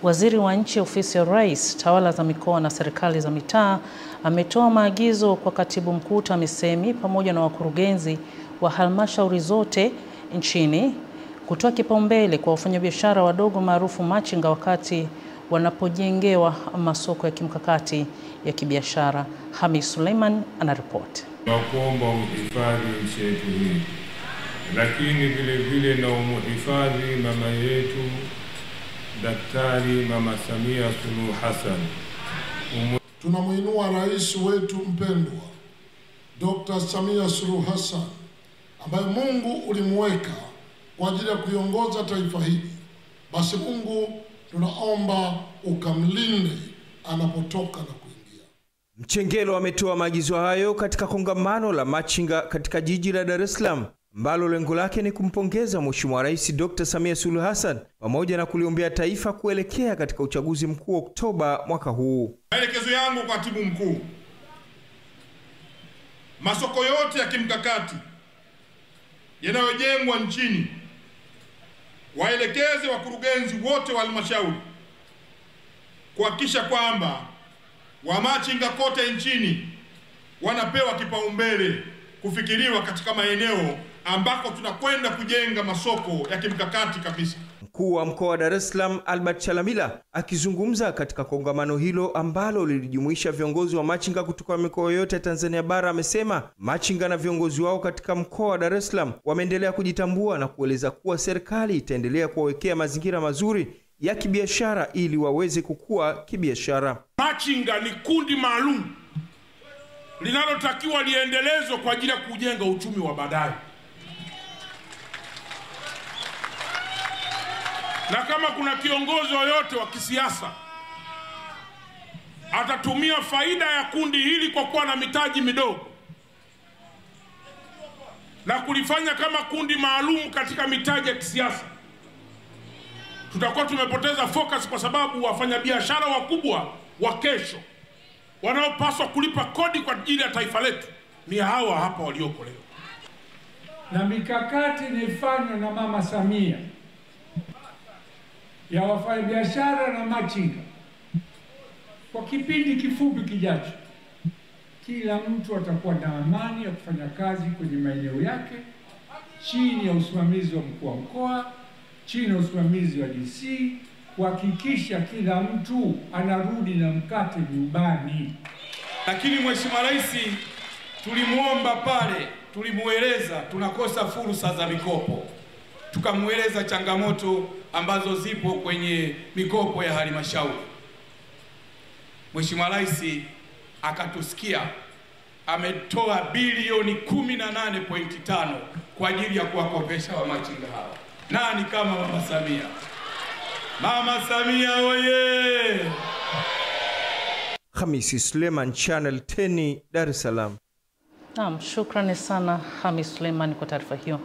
Waziri wa Nchi Ofisi ya Rais, Tawala za Mikoa na Serikali za Mitaa ametoa maagizo kwa Katibu Mkuu TAMISEMI pamoja na wakurugenzi wa halmashauri zote nchini kutoa kipaumbele kwa wafanyabiashara wadogo maarufu machinga wakati wanapojengewa masoko ya kimkakati ya kibiashara. Hamis Suleiman anaripoti. Nakuomba uhifadhi nchi yetu hii, lakini vile na umuhifadhi mama yetu Daktari Mama Samia Suluhu Hassan. Tunamuinua rais wetu mpendwa Dr. Samia Suluhu Hassan ambaye Mungu ulimweka kwa ajili ya kuiongoza taifa hili. Basi Mungu tunaomba ukamlinde anapotoka na kuingia. Mchengelo ametoa maagizo hayo katika kongamano la machinga katika jiji la Dar es Salaam, ambalo lengo lake ni kumpongeza Mheshimiwa Rais Dr. Samia Suluhu Hassan pamoja na kuliombea taifa kuelekea katika uchaguzi mkuu Oktoba mwaka huu. Maelekezo yangu kwa Katibu Mkuu, masoko yote ya kimkakati yanayojengwa nchini, waelekeze wakurugenzi wote wa halmashauri kuhakikisha kwamba wamachinga kote nchini wanapewa kipaumbele kufikiriwa katika maeneo ambako tunakwenda kujenga masoko ya kimkakati kabisa. Mkuu wa mkoa wa Dar es Salaam Albert Chalamila akizungumza katika kongamano hilo ambalo lilijumuisha viongozi wa machinga kutoka mikoa yote ya Tanzania bara amesema machinga na viongozi wao katika mkoa wa Dar es Salaam wameendelea kujitambua na kueleza kuwa serikali itaendelea kuwawekea mazingira mazuri ya kibiashara ili waweze kukua kibiashara. Machinga ni kundi maalum linalotakiwa liendelezwe kwa ajili ya kujenga uchumi wa baadaye. Na kama kuna kiongozi yoyote wa kisiasa atatumia faida ya kundi hili kwa kuwa na mitaji midogo na kulifanya kama kundi maalum katika mitaji ya kisiasa, tutakuwa tumepoteza focus, kwa sababu wafanyabiashara wakubwa wa kesho wanaopaswa kulipa kodi kwa ajili ya taifa letu ni hawa hapa walioko leo. Na mikakati ilifanywa na Mama Samia ya wafanyabiashara na machinga kwa kipindi kifupi kijacho, kila mtu atakuwa na amani ya kufanya kazi kwenye maeneo yake chini ya usimamizi wa mkuu wa mkoa, chini ya usimamizi wa DC, kuhakikisha kila mtu anarudi na mkate nyumbani. Lakini Mheshimiwa Rais tulimuomba pale, tulimueleza tunakosa fursa za mikopo, tukamueleza changamoto ambazo zipo kwenye mikopo ya halmashauri. Mheshimiwa Rais akatusikia, ametoa bilioni 18.5 kwa ajili ya kuwakopesha wamachinga hawa. Nani kama Mama Samia? Mama Samia oye! Hamisi Suleiman, Channel 10, Dar es Salaam. Naam, shukrani sana Hamis Suleiman kwa taarifa hiyo.